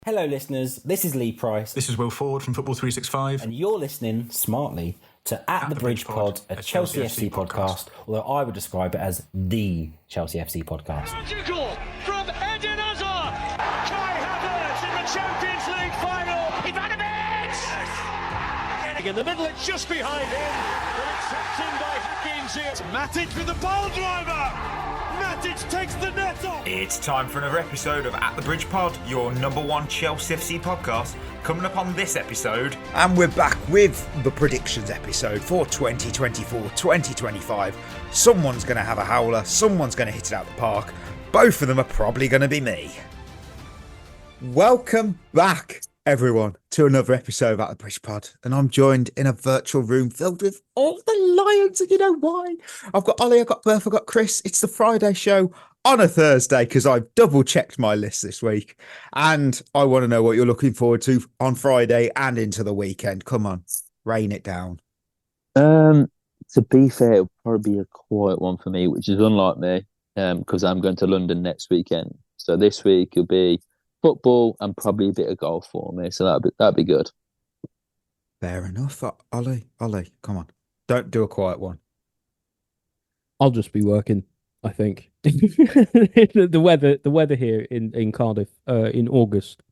Hello, listeners. This is Lee Price. This is Will Ford from Football 365. And you're listening smartly to At the Bridge Pod, a Chelsea FC podcast, although I would describe it as the Chelsea FC podcast. Magical from Eden Hazard. Kai Havertz in the Champions League final. Ivanovic! In the middle, it's just behind him. But it's tapped in by Hakim Ziyech. Matic with the ball driver. Matic takes the net off. It's time for another episode of At the Bridge Pod, your number one Chelsea FC podcast. Coming up on this episode. And we're back with the predictions episode for 2024-2025. Someone's going to have a howler, someone's going to hit it out the park. Both of them are probably going to be me. Welcome back, everyone, to another episode of At the Bridge Pod. And I'm joined in a virtual room filled with all the Lions, and you know why? I've got Ollie, I've got Berth, I've got Chris. It's the Friday show on a Thursday because I've double checked my list this week. And I want to know what you're looking forward to on Friday and into the weekend. Come on, rain it down. To be fair, it'll probably be a quiet one for me, which is unlike me, because I'm going to London next weekend. So this week it'll be football and probably a bit of golf for me. So that'd be good. Fair enough. Ollie, come on. Don't do a quiet one. I'll just be working, I think. The weather here in Cardiff in August.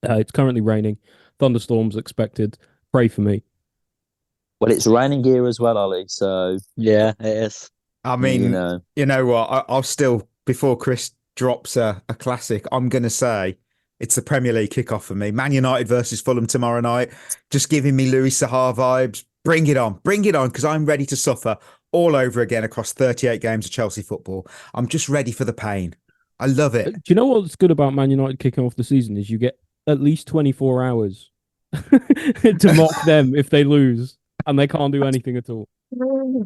It's currently raining. Thunderstorms expected. Pray for me. Well, it's raining here as well, Ollie. So yeah, it is. I mean, you know what? I'll still, before Chris drops a classic, I'm going to say it's the Premier League kickoff for me. Man United versus Fulham tomorrow night. Just giving me Louis Saha vibes. Bring it on, because I'm ready to suffer all over again across 38 games of Chelsea football. I'm just ready for the pain. I love it. Do you know what's good about Man United kicking off the season is you get at least 24 hours to mock them if they lose and they can't do anything at all.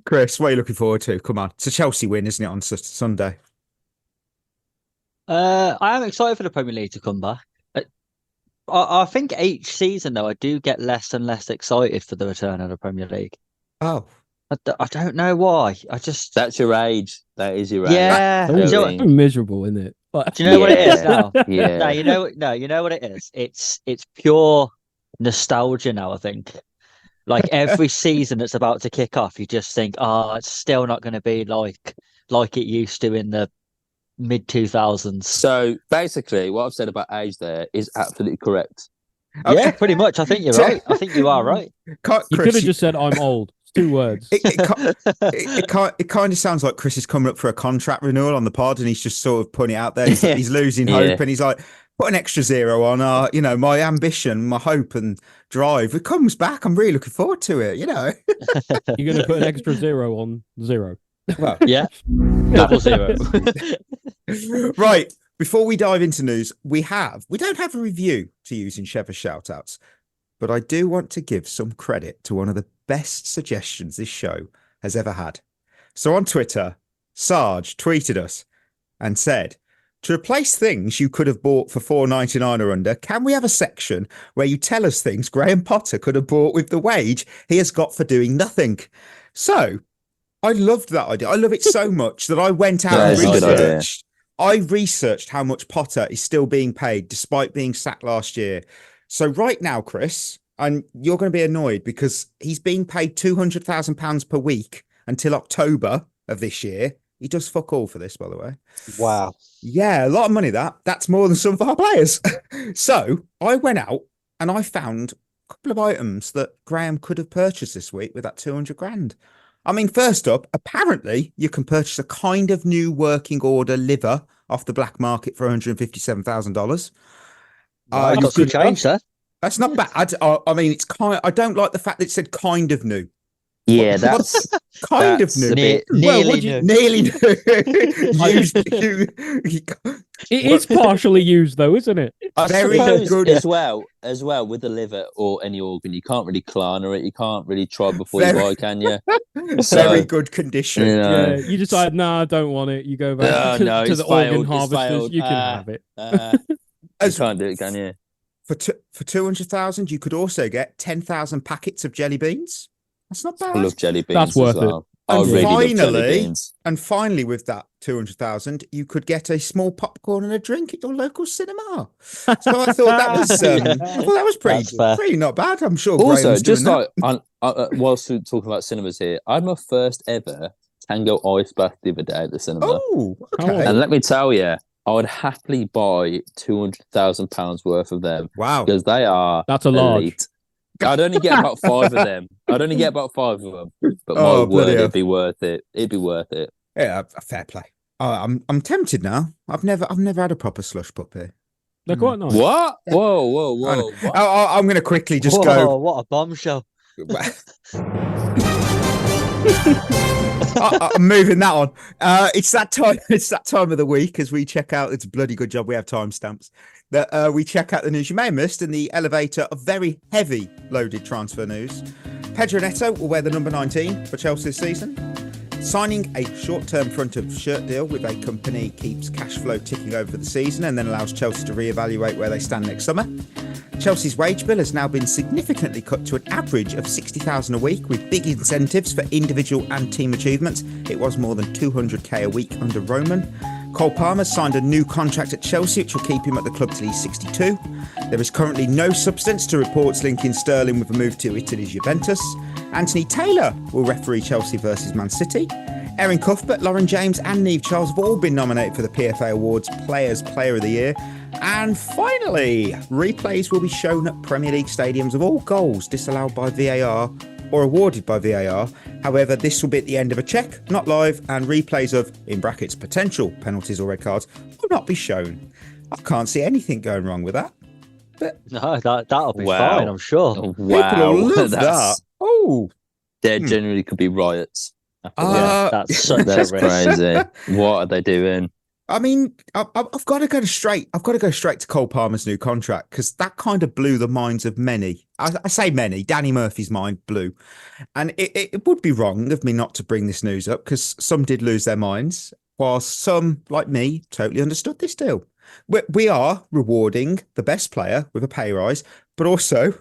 Chris, what are you looking forward to? Come on. It's a Chelsea win, isn't it, on Sunday? I am excited for the Premier League to come back. I think each season, though, I do get less and less excited for the return of the Premier League. Oh. I don't know why. That's your age. That is your age. Yeah. It's miserable, isn't it? Do you know what it is now? Yeah. No, you know what it is? It's pure nostalgia now, I think. Like every season that's about to kick off, you just think, it's still not going to be like it used to in the mid-2000s. So basically, what I've said about age there is absolutely correct. Okay. Yeah, pretty much. I think you're right. I think you are right. You could have just said, I'm old. It's 2 words. It kind of sounds like Chris is coming up for a contract renewal on the pod and he's just sort of putting it out there. He's losing hope and he's like, put an extra zero on my ambition, my hope and drive. It comes back. I'm really looking forward to it, You're going to put an extra zero on zero. Well, yeah. Double zero. Right. Before we dive into news, we don't have a review to use in Shevva's Shoutouts, but I do want to give some credit to one of the best suggestions this show has ever had. So on Twitter, Sarge tweeted us and said, to replace things you could have bought for $4.99 or under, can we have a section where you tell us things Graham Potter could have bought with the wage he has got for doing nothing? So I loved that idea. I love it so much that I went out and researched. I researched how much Potter is still being paid despite being sacked last year. So right now, Chris, and you're going to be annoyed because he's being paid £200,000 per week until October of this year. He does fuck all for this, by the way. Wow. Yeah, a lot of money that's more than some of our players. So I went out and I found a couple of items that Graham could have purchased this week with that 200 grand. I mean, first up, apparently you can purchase a kind of new working order liver off the black market for $157,000. That's good change, sir. That's not bad. I mean, it's I don't like the fact that it said kind of new. Yeah, that's kind of new. Nearly new. Nearly new. It is partially used, though, isn't it? Very good as well with the liver or any organ. You can't really Klarna it. You can't really try before you buy, can you? Very good condition. Yeah, you decide, I don't want it. You go back to the organ harvesters. You can have it. You can't do it, can you? For 200,000, you could also get 10,000 packets of jelly beans. That's not bad. I love jelly beans. That's worth it. I And really love jelly finally, beans. with that 200,000, you could get a small popcorn and a drink at your local cinema. So I thought that was, That's fair. pretty not bad. I'm sure Also, Graham's just doing that. like whilst we're talking about cinemas here, I had my first ever Tango ice bath the other day at the cinema. Oh, okay. And let me tell you, I would happily buy £200,000 worth of them. Wow. Because they are That's a large. elite. I'd only get about 5 of them. But my Oh, word, bloody hell. it'd be worth it. It'd be worth it. Yeah, fair play. I'm tempted now. I've never had a proper slush puppy. They're quite nice. What? Whoa. What? I'm going to quickly just Whoa, go. what a bombshell. I'm moving that on. It's that time. It's that time of the week as we check out. It's a bloody good job we have timestamps. That we check out the news you may have missed in the elevator of very heavy loaded transfer news. Pedro Neto will wear the number 19 for Chelsea this season. Signing a short-term front of shirt deal with a company keeps cash flow ticking over the season and then allows Chelsea to reevaluate where they stand next summer. Chelsea's wage bill has now been significantly cut to an average of 60,000 a week with big incentives for individual and team achievements. It was more than 200k a week under Roman. Cole Palmer signed a new contract at Chelsea which will keep him at the club till he's 62. There is currently no substance to reports linking Sterling with a move to Italy's Juventus. Anthony Taylor will referee Chelsea versus Man City. Erin Cuthbert, Lauren James and Niamh Charles have all been nominated for the PFA Awards Players Player of the Year. And finally, replays will be shown at Premier League stadiums of all goals disallowed by VAR or awarded by VAR. However, this will be at the end of a check, not live, and replays of, in brackets, potential penalties or red cards will not be shown. I can't see anything going wrong with that. But No, that'll be Wow. fine, I'm sure. Oh, people wow. will love that. Oh, There genuinely could be riots. Yeah, that's such That's a risk. crazy. What are they doing? I mean, I've got to go straight. I've got to go straight to Cole Palmer's new contract because that kind of blew the minds of many. I say many. Danny Murphy's mind blew, and it would be wrong of me not to bring this news up because some did lose their minds, whilst some, like me, totally understood this deal. We are rewarding the best player with a pay rise, but also,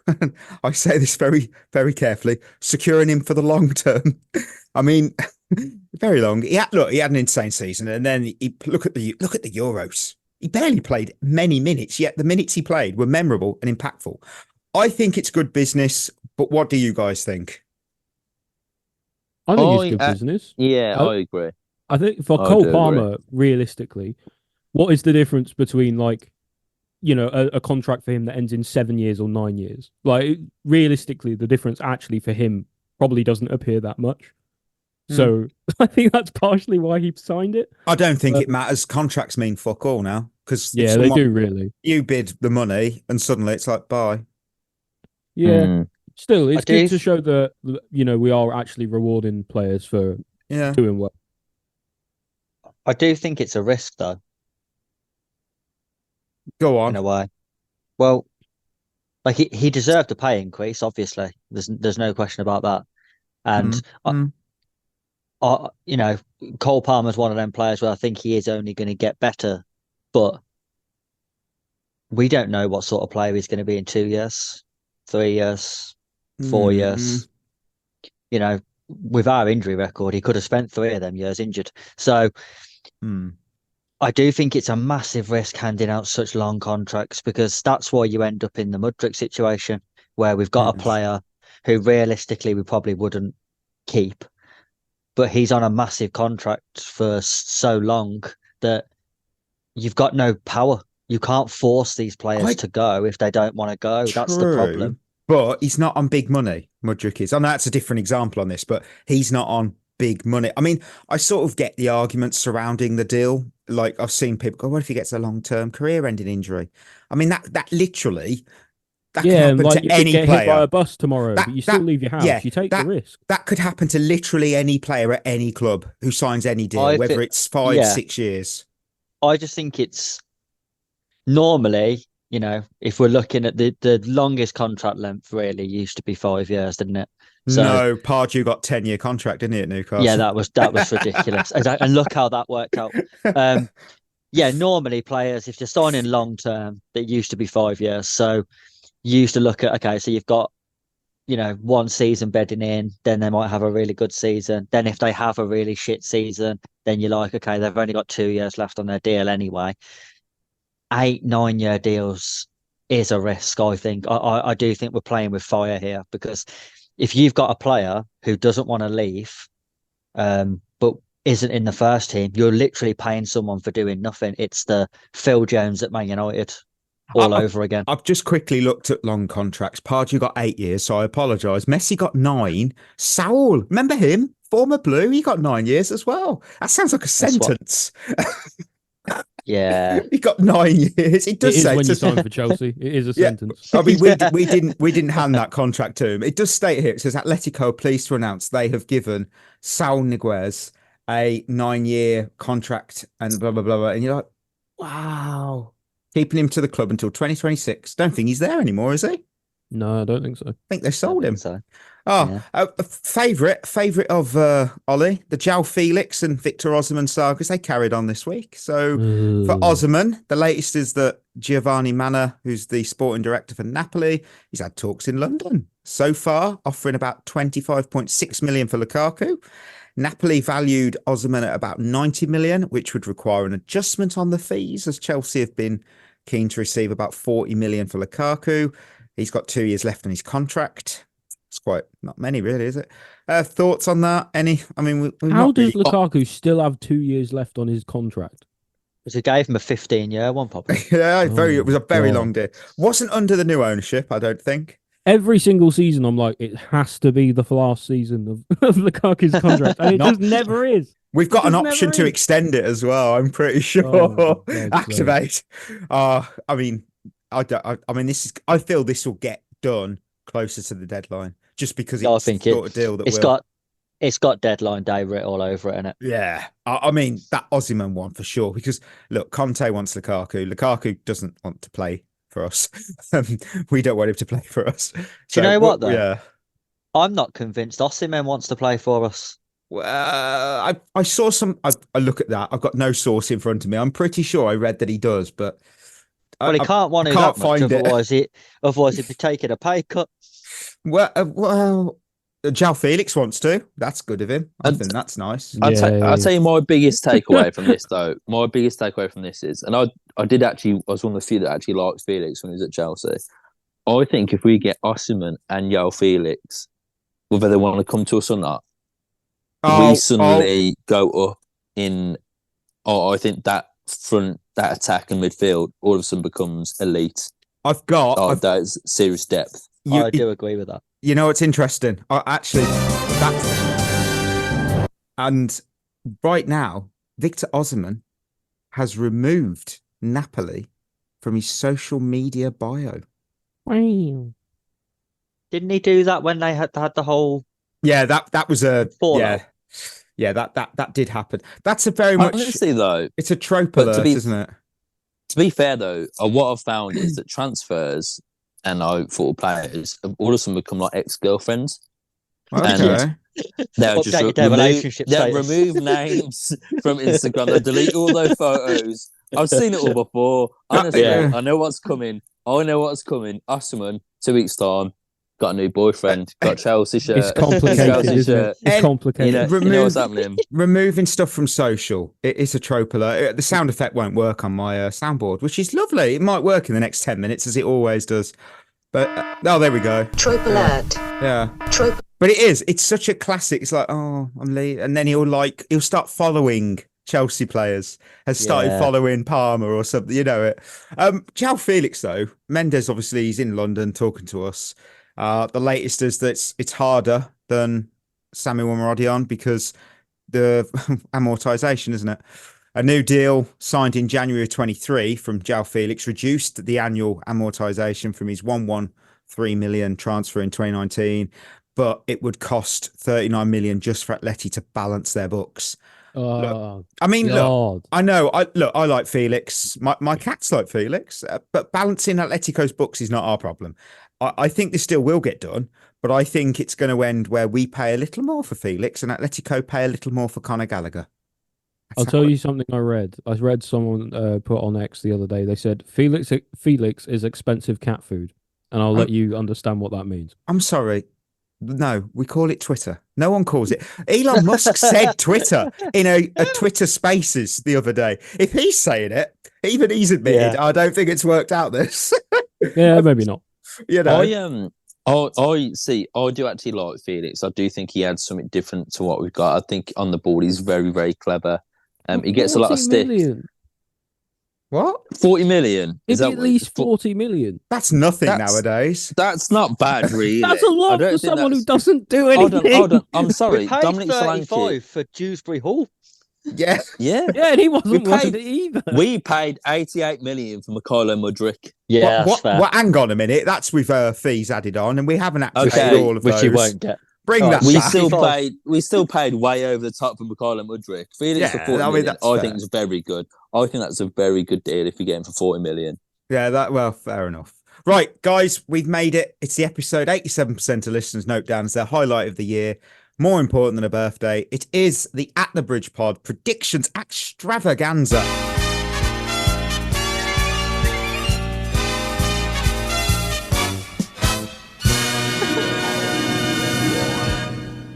I say this very, very carefully, securing him for the long term. I mean, very long. He had an insane season, and then look at the Euros. He barely played many minutes, yet the minutes he played were memorable and impactful. I think it's good business, but what do you guys think? I think it's good business. Yeah, I agree. I think for I Cole do Palmer, realistically, what is the difference between a contract for him that ends in 7 years or 9 years? Like realistically, the difference actually for him probably doesn't appear that much. So I think that's partially why he signed it. I don't think it matters. Contracts mean fuck all now because they do really. You bid the money and suddenly it's like bye. Yeah, still, it's good to show that we are actually rewarding players for doing well. I do think it's a risk, though. Go on. In a way. Well, like he deserved a pay increase, obviously. There's no question about that. And Cole Palmer's one of them players where I think he is only going to get better, but we don't know what sort of player he's going to be in 2 years, 3 years, 4 years. With our injury record, he could have spent 3 of them years injured. So I do think it's a massive risk handing out such long contracts because that's why you end up in the Mudryk situation where we've got a player who realistically we probably wouldn't keep, but he's on a massive contract for so long that you've got no power. You can't force these players to go if they don't want to go. That's the problem. But he's not on big money. Mudryk is. I know that's a different example on this, but he's not on big money. I mean, I sort of get the arguments surrounding the deal. Like I've seen people go, what if he gets a long-term career-ending injury? I mean, that literally... That could happen to any get player. Hit by a bus tomorrow, but you still leave your house. You take the risk. That could happen to literally any player at any club who signs any deal, whether it's 5, 6 years. I just think it's normally, if we're looking at the longest contract length, really used to be 5 years, didn't it? So, no, Pardew got 10-year contract, didn't he, at Newcastle? Yeah, that was ridiculous. And look how that worked out. Normally players, if you're signing long term, that used to be 5 years. So you used to look at, okay, so you've got one season bedding in, then they might have a really good season. Then if they have a really shit season, then you're like, okay, they've only got 2 years left on their deal anyway. 8-9 year deals is a risk, I think. I do think we're playing with fire here, because if you've got a player who doesn't want to leave, but isn't in the first team, you're literally paying someone for doing nothing. It's the Phil Jones at Man United all over again. I've just quickly looked at long contracts. Pardew got 8 years, so I apologise. Messi got 9. Saul, remember him? Former Blue, he got 9 years as well. That sounds like a sentence. Yeah, he got 9 years. It does say when you sign for Chelsea. It is a sentence. I mean, we didn't hand that contract to him. It does state here. It says Atletico are pleased to announce they have given Saul Niguez a 9-year contract and blah blah blah blah. And you're like, wow, keeping him to the club until 2026. Don't think he's there anymore, is he? No, I don't think so. I think they sold him. So. Oh, yeah. Favorite of Ollie, the Joao Felix and Victor Osimhen sagas. They carried on this week. So for Osimhen, the latest is that Giovanni Manna, who's the sporting director for Napoli, he's had talks in London so far, offering about 25.6 million for Lukaku. Napoli valued Osimhen at about 90 million, which would require an adjustment on the fees, as Chelsea have been keen to receive about 40 million for Lukaku. He's got 2 years left on his contract. It's quite not many, really, is it? Thoughts on that? Any? I mean, how does Lukaku still have 2 years left on his contract? Because we gave him a 15-year one, probably. Yeah, it was a very long deal. Wasn't under the new ownership, I don't think. Every single season, I'm like, it has to be the last season of Lukaku's contract, and it just never is. We've got an option to extend it as well. I'm pretty sure. Activate. I mean, I feel this will get done closer to the deadline, just because it's the sort of deal that it's got deadline day writ all over it, innit? Yeah, I mean that Osimhen one for sure. Because look, Conte wants Lukaku. Lukaku doesn't want to play for us. We don't want him to play for us. Do you know what though? Yeah, I'm not convinced Osimhen wants to play for us. Well, I saw some. I look at that. I've got no source in front of me. I'm pretty sure I read that he does, but well, he can't want to that much. Otherwise, he'd be taking a pay cut. Well, Joao Felix wants to. That's good of him. I think that's nice. I'll tell you my biggest takeaway from this, though. My biggest takeaway from this is, and I was one of the few that actually liked Felix when he was at Chelsea. I think if we get Osimhen and Joao Felix, whether they want to come to us or not, we suddenly go up in. I think that attack and midfield all of a sudden becomes elite. That is serious depth. I do agree with that. You know, it's interesting. And right now, Victor Osimhen has removed Napoli from his social media bio. Wow. Didn't he do that when they had the whole? Yeah, that was a fallout. Yeah, that did happen. That's a very much. Honestly, though, it's a trope alert, isn't it? To be fair, though, what I've found is that transfers and football players have all of a sudden become like ex-girlfriends. Okay. And they'll just remove names from Instagram. They'll delete all those photos. I've seen it all before. Honestly, I know what's coming. Osimhen, 2 weeks' time, got a new boyfriend, got Chelsea shirt. It's complicated, isn't it? It's complicated. You know what's happening. Removing stuff from social. It's a trope alert. The sound effect won't work on my soundboard, which is lovely. It might work in the next 10 minutes, as it always does. But, there we go. Trope alert. Yeah. Trope. But it's such a classic. It's like, I'm late. And then he'll start following Chelsea players, has started following Palmer or something, you know it. Joao Felix, though, Mendes, obviously, he's in London talking to us. The latest is that it's harder than Samuel Maradion because the amortization, isn't it? A new deal signed in January 23 from Joao Felix reduced the annual amortization from his 113 million transfer in 2019, but it would cost 39 million just for Atleti to balance their books. Look, I know. I like Felix. My cats like Felix, but balancing Atletico's books is not our problem. I think this still will get done, but I think it's going to end where we pay a little more for Felix and Atletico pay a little more for Conor Gallagher. I'll tell you something I read. I read someone put on X the other day. They said Felix is expensive cat food, and I'll let you understand what that means. I'm sorry. No, we call it Twitter. No one calls it. Elon Musk said Twitter in a Twitter Spaces the other day. If he's saying it, even he's admitted, I don't think it's worked out this. Yeah, maybe not. You know, I see. I do actually like Felix. I do think he adds something different to what we've got. I think on the board he's very, very clever. He gets a lot of 40 stick. million. what? 40 million. It'd be at least 40 million. That's nothing nowadays. That's not bad, really. That's a lot for someone who doesn't do anything. Hold on. I'm sorry. We paid Dominic 35 Solanke. for Dewsbury Hall. Yeah. Yeah. Yeah, and he wasn't We worth paid- it either. We paid 88 million for Mykhailo Mudryk. Yeah, that's fair. Hang on a minute. That's with fees added on, and we haven't actually Okay. paid all of Which those. you won't get. Bring Oh, that We back. still paid way over the top for Mykhailo Mudryk. Felix for 40 million, that's I fair. think it's very good. I think that's a very good deal if you get him for 40 million. Yeah, fair enough. Right, guys, we've made it. It's the episode 87% of listeners note down as their highlight of the year. More important than a birthday, it is the At the Bridge Pod Predictions Extravaganza.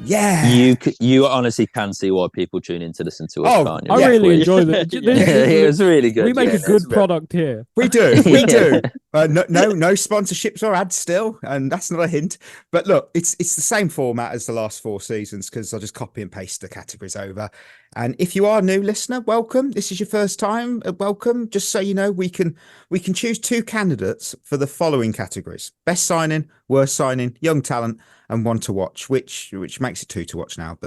Yeah. You honestly can see why people tune in to listen to us, Oh, can't you? I Yeah, really enjoy that. It was really good. We make yeah, a good product here. We do. We Yeah. do. No sponsorships or ads still. And that's not a hint. But look, it's the same format as the last 4 seasons because I'll just copy and paste the categories over. And if you are a new listener, welcome. This is your first time. Welcome. Just so you know, we can choose 2 candidates for the following categories: best signing, worst signing, young talent, and one to watch, which makes it 2 to watch now.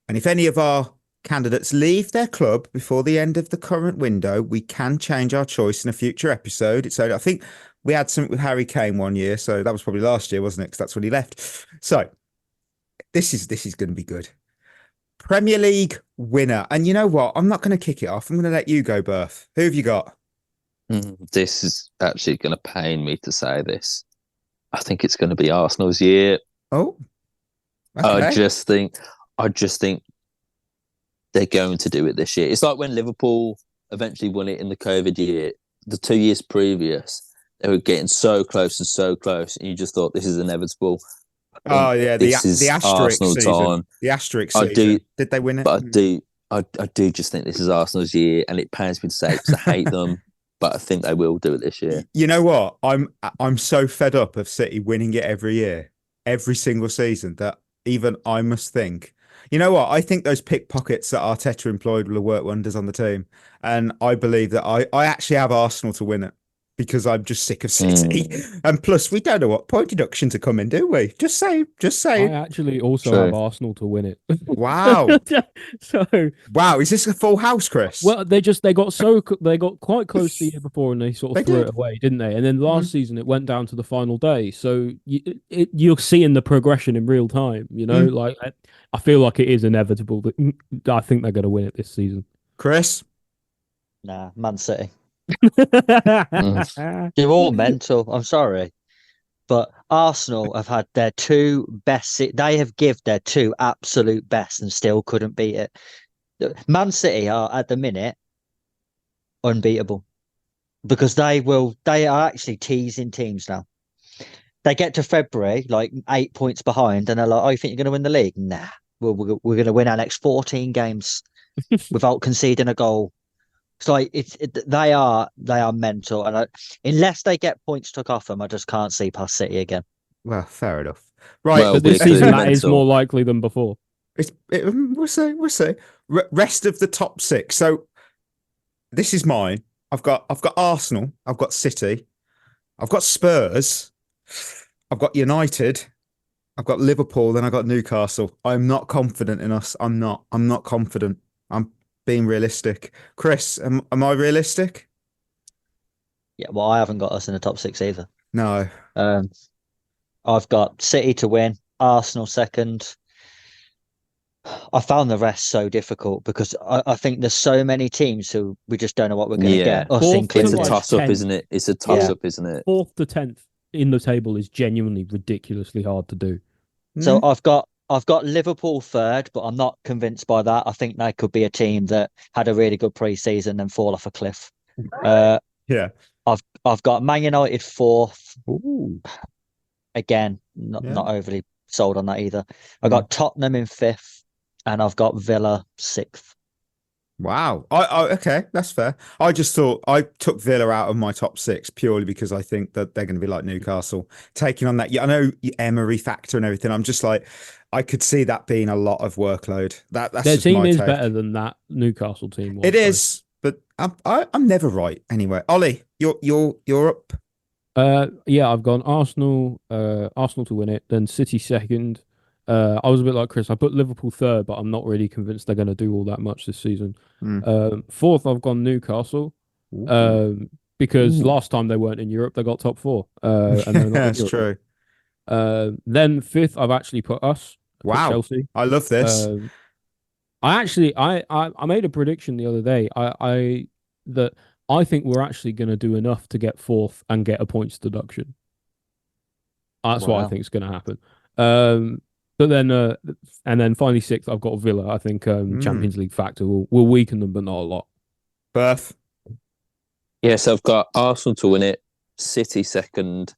And if any of our candidates leave their club before the end of the current window, we can change our choice in a future episode. So I think we had something with Harry Kane one year, so that was probably last year, wasn't it? Because that's when he left. So this is going to be good. Premier League winner, and you know what? I'm not going to kick it off. I'm going to let you go, Berth. Who have you got? This is actually going to pain me to say this. I think it's going to be Arsenal's year. Oh, okay. I just think they're going to do it this year. It's like when Liverpool eventually won it in the COVID year. The 2 years previous, they were getting so close, and you just thought this is inevitable. Oh yeah, the asterisk Arsenal season. time. The asterisk season. Did they win it? But I do just think this is Arsenal's year, and it pains me to say because I hate them, but I think they will do it this year. You know what? I'm so fed up of City winning it every year, every single season, that even I must think, you know what? I think those pickpockets that Arteta employed will work wonders on the team. And I believe that I actually have Arsenal to win it because I'm just sick of City. And plus, we don't know what point deductions are coming, do we? Just say. I actually also True. have Arsenal to win it. Wow. So Wow. Is this a full house, Chris? well, they got quite close the year before, and they sort of threw it away, didn't they? And then last season it went down to the final day. So you're seeing the progression in real time. You know, like I feel like it is inevitable that I think they're going to win it this season. Chris? Nah, Man City. You're all mental. I'm sorry. But Arsenal have had their 2 best. They have given their 2 absolute best and still couldn't beat it. Man City are at the minute unbeatable because they are actually teasing teams now. They get to February like 8 points behind, and they're like, "Oh, you think you're going to win the league? Nah, we're going to win our next 14 games without conceding a goal." It's like they are mental, and unless they get points took off them, I just can't see past City again. Well, fair enough. Right. Well, But this we're season, clearly that is mental. more likely than before. We'll see. Rest of the top 6. So this is mine. I've got Arsenal. I've got City. I've got Spurs. I've got United. I've got Liverpool. Then I got Newcastle. I'm not confident in us. I'm not confident. I'm being realistic. Chris, am I realistic? Yeah, well, I haven't got us in the top 6 either. No. I've got City to win, Arsenal second. I found the rest so difficult because I think there's so many teams who we just don't know what we're going to get. Us Fourth included. It's a Like toss up, 10. isn't it? It's a toss up, isn't it? 4th to 10th in the table is genuinely ridiculously hard to do. So I've got Liverpool third, but I'm not convinced by that. I think they could be a team that had a really good pre-season and fall off a cliff. Yeah. I've got Man United fourth. Ooh. Again, not overly sold on that either. I got Tottenham in 5th, and I've got Villa 6th. Wow. Okay, that's fair. I just thought I took Villa out of my top 6 purely because I think that they're going to be like Newcastle, taking on that. Yeah, I know Emery factor and everything. I'm just like, I could see that being a lot of workload. That's Their just team my is take. better than that Newcastle team was. It is, but I'm never right anyway. Ollie, you're up. Yeah, I've gone Arsenal to win it, then City second. I was a bit like Chris. I put Liverpool third, but I'm not really convinced they're going to do all that much this season. Fourth, I've gone Newcastle. Because last time they weren't in Europe, they got top 4. And they're not That's in Europe. true. Then fifth, I've actually put us. Wow. Chelsea. I love this. I made a prediction the other day. I think we're actually going to do enough to get fourth and get a points deduction. That's what I think is going to happen. But then, and then finally sixth, I've got Villa. I think Champions League factor will weaken them, but not a lot. Berth. Yes, I've got Arsenal to win it, City second.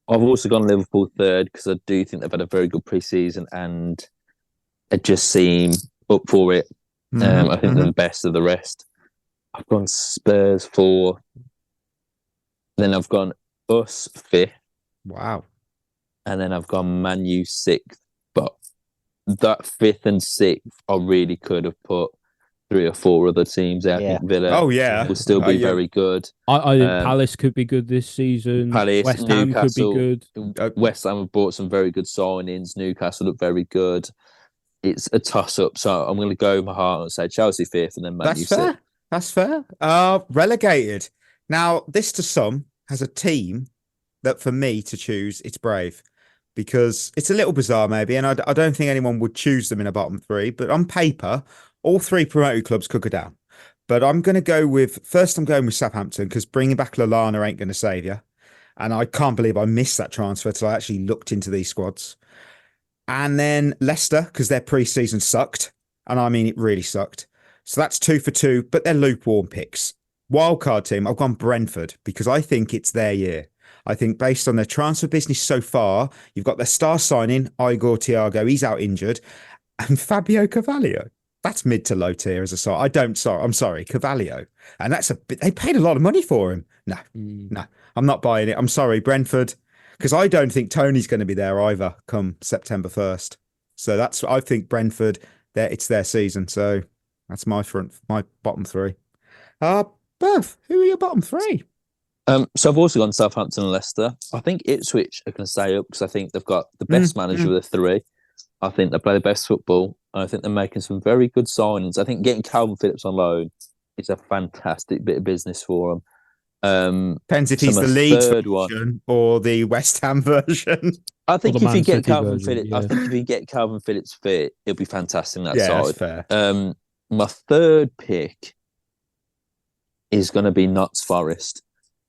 I've also gone Liverpool third because I do think they've had a very good pre-season and they just seem up for it. I think they're the best of the rest. I've gone Spurs 4th. Then I've gone us 5th. Wow. And then I've gone Man U 6th. But that 5th and 6th, I really could have put 3 or 4 other teams there. I think Villa will still be very good. I think Palace could be good this season. Palace, West Ham Newcastle, could be good. West Ham have bought some very good signings. Newcastle look very good. It's a toss-up, so I'm going to go with my heart and say Chelsea 5th and then Man U 6th. That's fair. Relegated. Now, this to some has a team that for me to choose, it's brave because it's a little bizarre maybe, and I don't think anyone would choose them in a bottom 3, but on paper, all 3 promoted clubs could go down. But I'm going to go with Southampton because bringing back Lallana ain't going to save you. And I can't believe I missed that transfer till I actually looked into these squads. And then Leicester because their pre-season sucked. And I mean, it really sucked. So that's 2 for 2, but they're lukewarm picks. Wildcard team, I've gone Brentford because I think it's their year. I think based on their transfer business so far, you've got their star signing, Igor Thiago, he's out injured, and Fabio Carvalho. That's mid to low tier as a side. I'm sorry, Carvalho. And they paid a lot of money for him. No, I'm not buying it. I'm sorry, Brentford, because I don't think Tony's going to be there either come September 1st. So I think Brentford, it's their season. So that's my bottom 3. Berth, who are your bottom 3? So I've also gone Southampton and Leicester. I think Ipswich are going to stay up because I think they've got the best manager of the 3. I think they play the best football. And I think they're making some very good signings. I think getting Calvin Phillips on loan is a fantastic bit of business for them. Depends if he's the Leeds version or the West Ham version. I think if you get Calvin Phillips, I think if you get Calvin Phillips fit, it'll be fantastic in that yeah, side. That's fair. My third pick is going to be Notts Forest.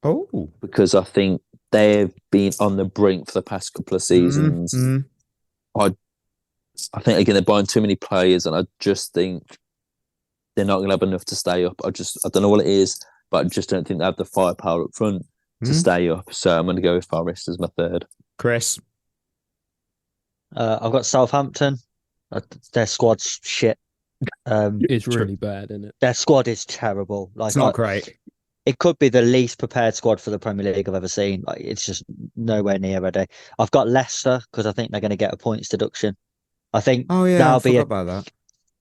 Oh, because I think they've been on the brink for the past couple of seasons. I think again they're buying too many players, and I just think they're not going to have enough to stay up. I don't know what it is, but I just don't think they have the firepower up front to stay up. So I'm going to go with Forest as my third. Chris, I've got Southampton. Their squad's shit. It's really bad, isn't it? Their squad is terrible. It's not great. It could be the least prepared squad for the Premier League I've ever seen. Like, it's just nowhere near ready. I've got Leicester because I think they're going to get a points deduction. I think I forgot about that.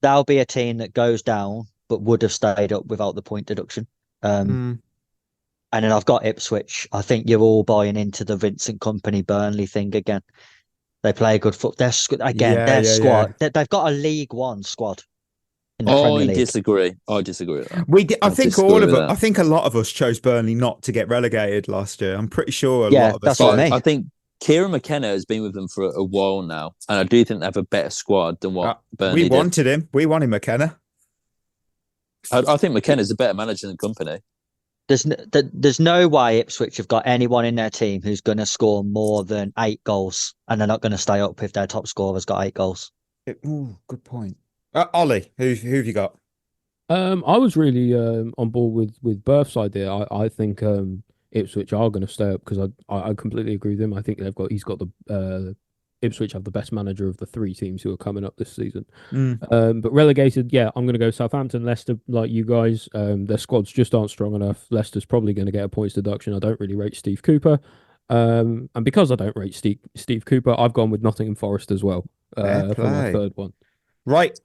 That'll be a team that goes down but would have stayed up without the point deduction. And then I've got Ipswich. I think you're all buying into the Vincent Kompany Burnley thing again. They play a good foot. Their squad. They've got a League One squad. I disagree with that. I think all of us. I think a lot of us chose Burnley not to get relegated last year. I'm pretty sure a lot of us. That's what I mean. I think Kieran McKenna has been with them for a while now, and I do think they have a better squad than what Burnley we wanted him. We wanted McKenna. I think McKenna's a better manager than Kompany. There's no way Ipswich have got anyone in their team who's going to score more than 8 goals, and they're not going to stay up if their top scorer's got 8 goals. Good point. Ollie, who have you got? I was really on board with Berth's idea. I think Ipswich are going to stay up because I completely agree with him. I think he's got the Ipswich have the best manager of the three teams who are coming up this season. Mm. But relegated, yeah, I'm going to go Southampton, Leicester, like you guys. Their squads just aren't strong enough. Leicester's probably going to get a points deduction. I don't really rate Steve Cooper. And because I don't rate Steve Cooper, I've gone with Nottingham Forest as well Fair for my play. third one. Right,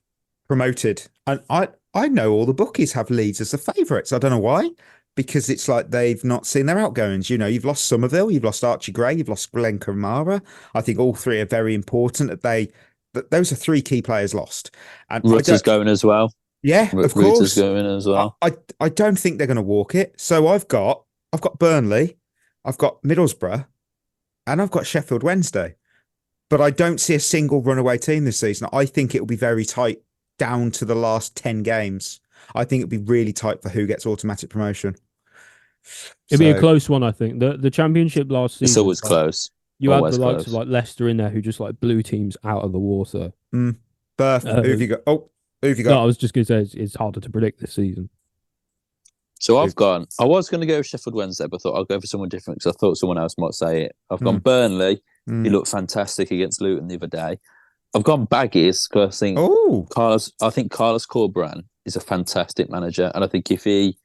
promoted. And I know all the bookies have Leeds as the favourites. I don't know why. Because it's like they've not seen their outgoings. You know, you've lost Somerville, you've lost Archie Gray, you've lost Glenn Kamara. I think all three are very important. That those are three key players lost. And Rutter's going as well. Yeah, of course. Rutter's going as well. I don't think they're going to walk it. So I've got Burnley, I've got Middlesbrough, and I've got Sheffield Wednesday. But I don't see a single runaway team this season. I think it will be very tight down to the last 10 games. I think it'd be really tight for who gets automatic promotion. It'd be a close one, I think. The championship last season. It's always close. You always had the likes close. of like Leicester in there who just like blew teams out of the water. Berth, who have you got? Oh, who have you got? No, I was just going to say it's harder to predict this season. So I was going to go with Sheffield Wednesday, but I thought I'll go for someone different because I thought someone else might say it. I've gone Burnley. He looked fantastic against Luton the other day. I've gone Baggies because I think Carlos Corberán is a fantastic manager. And I think if he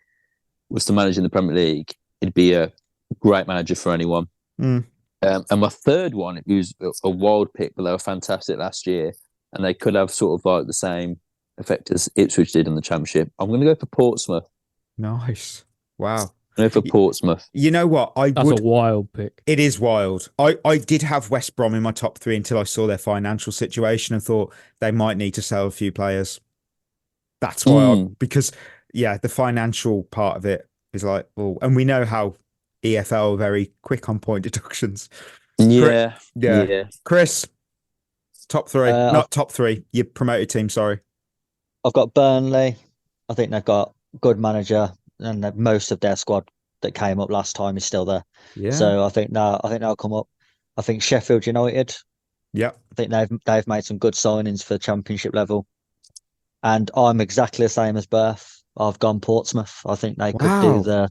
was to manage in the Premier League, he'd be a great manager for anyone. And my third one, it was a wild pick, but they were fantastic last year. And they could have sort of like the same effect as Ipswich did in the Championship. I'm going to go for Portsmouth. Nice. Wow. I'm going to go for Portsmouth. You know what? That's a wild pick. It is wild. I did have West Brom in my top three until I saw their financial situation and thought they might need to sell a few players. That's why because the financial part of it is like, well, and we know how EFL are very quick on point deductions. Yeah. Chris, top three, not top three. Your promoted team. Sorry, I've got Burnley. I think they've got good manager, and most of their squad that came up last time is still there. Yeah. So I think they'll come up. I think Sheffield United. Yeah. I think they've made some good signings for Championship level. And I'm exactly the same as Berth. I've gone Portsmouth. I think they could do the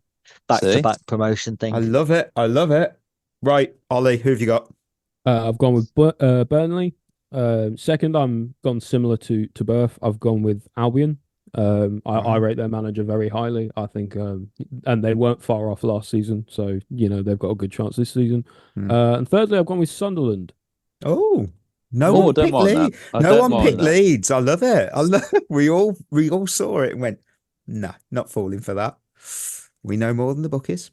back-to-back promotion thing. I love it. Right, Ollie, who have you got? I've gone with Burnley. Second, I'm gone similar to Berth. I've gone with Albion. I rate their manager very highly. I think, and they weren't far off last season, so they've got a good chance this season. And thirdly, I've gone with Sunderland. Oh. No one picked Leeds. No one picked Leeds. I love it. We all saw it and went, no, not falling for that. We know more than the bookies.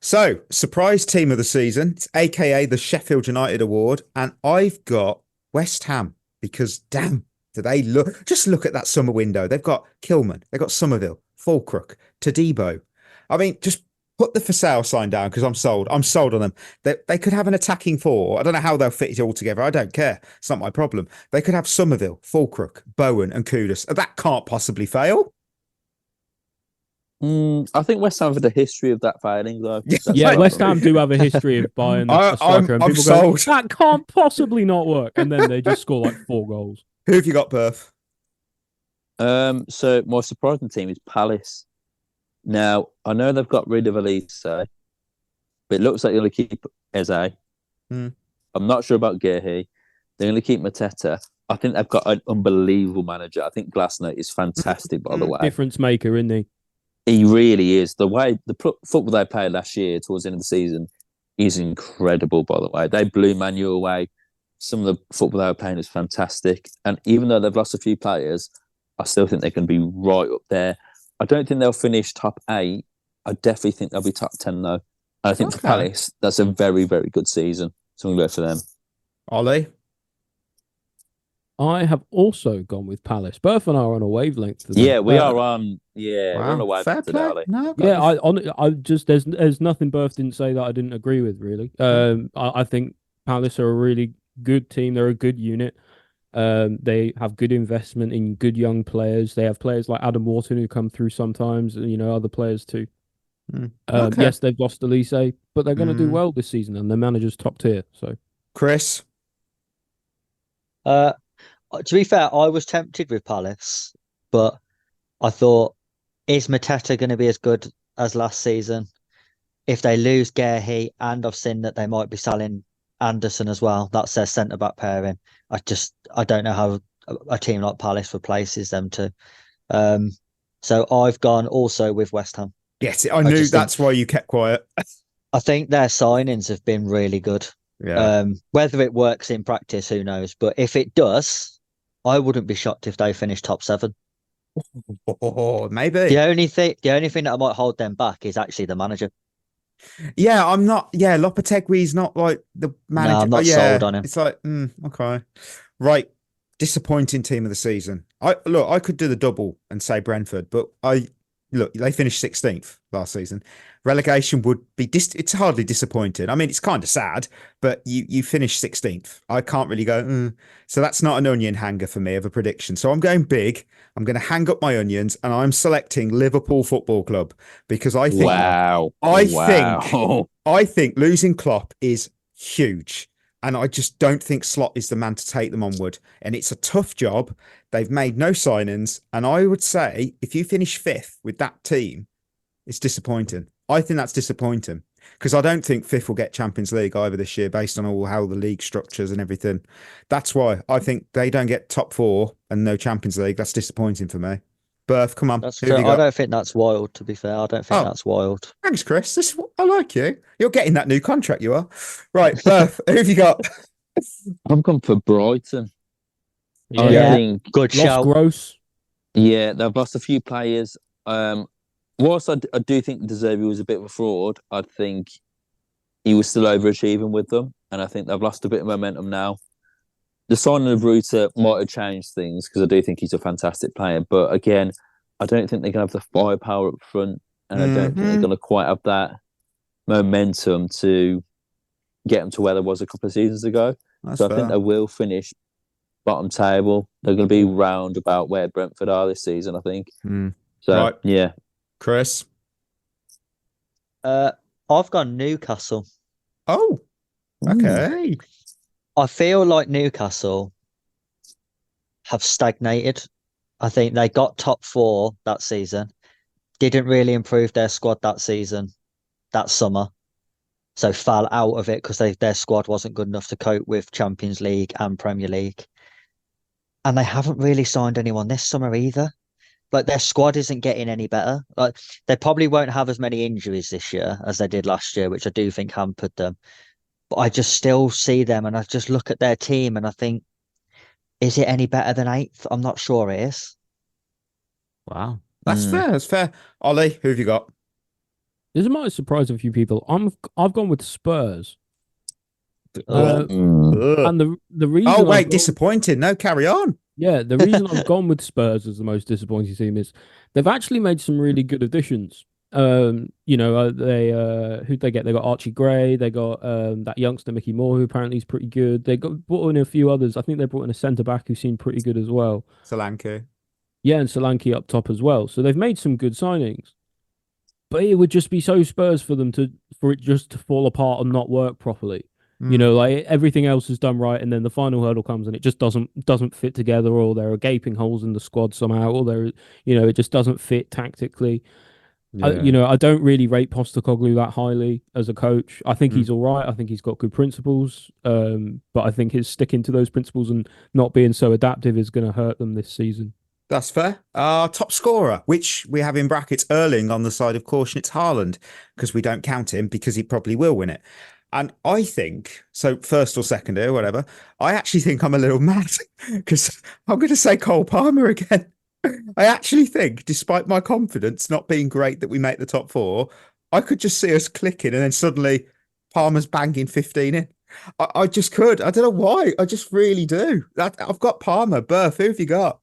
So, surprise team of the season. It's AKA the Sheffield United Award. And I've got West Ham because, damn, do they look. Just look at that summer window. They've got Kilman. They've got Somerville, Falkirk, Todibo. I mean, just put the for sale sign down because I'm sold. I'm sold on them. They could have an attacking four. I don't know how they'll fit it all together. I don't care. It's not my problem. They could have Somerville, Falkirk, Bowen and Kudus. That can't possibly fail. I think West Ham have a history of that failing, though. Yeah, West Ham do have a history of buying a striker, and people go, that can't possibly not work. And then they just score like 4 goals. Who have you got, Berth? So my surprising team is Palace. Now, I know they've got rid of Elise, but it looks like they're going to keep Eze. I'm not sure about Gehi. They're going to keep Mateta. I think they've got an unbelievable manager. I think Glasner is fantastic, by the way. Difference maker, isn't he? He really is. The way the football they played last year towards the end of the season is incredible, by the way. They blew Manu away. Some of the football they were playing is fantastic. And even though they've lost a few players, I still think they can be right up there. I don't think they'll finish top 8. I definitely think they'll be top 10, though. And I think for Palace, that's a very, very good season. So I'm going to go for them. Ollie? I have also gone with Palace. Berth and I are on a wavelength. Yeah, we are on. Yeah, we're on a wavelength today, Ollie. No, yeah, I just there's nothing Berth didn't say that I didn't agree with, really. I think Palace are a really good team. They're a good unit. They have good investment in good young players. They have players like Adam Wharton who come through sometimes, other players too. Yes, they've lost Elise, but they're going to do well this season and their manager's top tier. So, Chris? To be fair, I was tempted with Palace, but I thought, is Mateta going to be as good as last season? If they lose Gehi, and I've seen that they might be selling Anderson as well. That's their centre back pairing. I don't know how a team like Palace replaces them two. So I've gone also with West Ham. Yes, I knew that's why you kept quiet. I think their signings have been really good. Yeah. Whether it works in practice, who knows? But if it does, I wouldn't be shocked if they finish top 7. Oh, maybe. The only thing that might hold them back is actually the manager. Yeah, I'm not. Yeah, Lopetegui's not like the manager. No, I'm not sold on him. It's like, okay, right. Disappointing team of the season. I could do the double and say Brentford, but they finished 16th last season. Relegation would be it's hardly disappointing. I mean, it's kind of sad, but you finished 16th. I can't really go. So that's not an onion hanger for me of a prediction. So I'm going big. I'm going to hang up my onions, and I'm selecting Liverpool Football Club because I think I think losing Klopp is huge. And I just don't think Slot is the man to take them onward. And it's a tough job. They've made no signings. And I would say if you finish 5th with that team, it's disappointing. I think that's disappointing because I don't think 5th will get Champions League either this year based on how the league structures and everything. That's why I think they don't get top 4 and no Champions League. That's disappointing for me. Berth, come on. I don't think that's wild, to be fair. I don't think that's wild. Thanks, Chris. I like you. You're getting that new contract, you are. Right, Berth, who have you got? I've gone for Brighton. Yeah, I think good shout. Gross. Yeah, they've lost a few players. Whilst I do think De Zerbi was a bit of a fraud, I think he was still overachieving with them, and I think they've lost a bit of momentum now. The signing of Ruta might have changed things because I do think he's a fantastic player. But again, I don't think they're going to have the firepower up front, and I don't think they're going to quite have that momentum to get them to where there was a couple of seasons ago. That's so fair. I think they will finish bottom table. They're going to be round about where Brentford are this season, I think. So, right. Yeah. Chris? I've gone Newcastle. Oh, okay. I feel like Newcastle have stagnated. I think they got top 4 that season, didn't really improve their squad that summer. So fell out of it because their squad wasn't good enough to cope with Champions League and Premier League. And they haven't really signed anyone this summer either. Like their squad isn't getting any better. Like they probably won't have as many injuries this year as they did last year, which I do think hampered them. But I just still see them and I just look at their team and I think, is it any better than 8th? I'm not sure it is. Wow. That's fair. That's fair. Ollie, who have you got? This might surprise a few people. I've gone with Spurs. Ugh. And the reason disappointing. No, carry on. Yeah, the reason I've gone with Spurs as the most disappointing team is they've actually made some really good additions. Who'd they get? They got Archie Gray. They got that youngster Mickey Moore, who apparently is pretty good. They brought in a few others. I think they brought in a centre back who seemed pretty good as well. Solanke. Yeah, and Solanke up top as well. So they've made some good signings. But it would just be so Spurs for it just to fall apart and not work properly. Like everything else is done right, and then the final hurdle comes and it just doesn't fit together, or there are gaping holes in the squad somehow, or it just doesn't fit tactically. Yeah. I don't really rate Postecoglou that highly as a coach. I think he's all right. I think he's got good principles, but I think his sticking to those principles and not being so adaptive is going to hurt them this season. That's fair. Top scorer, which we have in brackets Erling on the side of caution, it's Haaland, because we don't count him because he probably will win it. And I think, so first or second here, whatever, I actually think I'm a little mad because I'm going to say Cole Palmer again. I actually think, despite my confidence not being great that we make the top 4, I could just see us clicking and then suddenly Palmer's banging 15 in. I just could. I don't know why. I just really do. I've got Palmer. Berth, who have you got?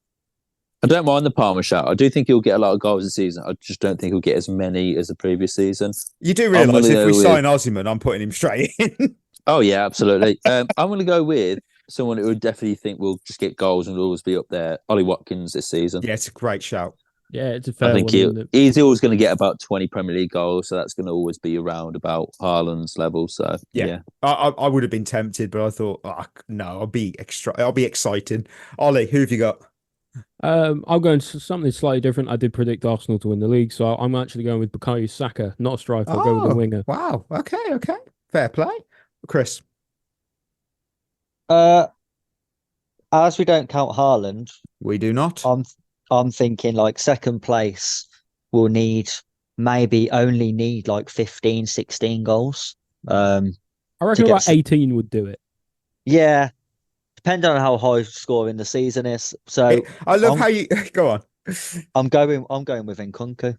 I don't mind the Palmer shout. I do think he'll get a lot of goals this season. I just don't think he'll get as many as the previous season. You do realise if we sign Osimhen, I'm putting him straight in. Oh, yeah, absolutely. I'm going to go with someone who would definitely think will just get goals and will always be up there. Ollie Watkins this season. Yeah, it's a great shout. Yeah, it's a fair I think he's always going to get about 20 Premier League goals, so that's going to always be around about Haaland's level. So yeah. I would have been tempted, but I thought, no, I'll be exciting. Ollie, who have you got? I'll go into something slightly different. I did predict Arsenal to win the league, so I'm actually going with Bukayo Saka, not a striker. I'll go with a winger. Wow. Okay. Fair play. Chris? As we don't count Haaland, We do not. I'm thinking like second place will only need like 15, 16 goals. I reckon get about 18 would do it. Yeah, depending on how high scoring the season is. So I love how you go on. I'm going with Nkunku.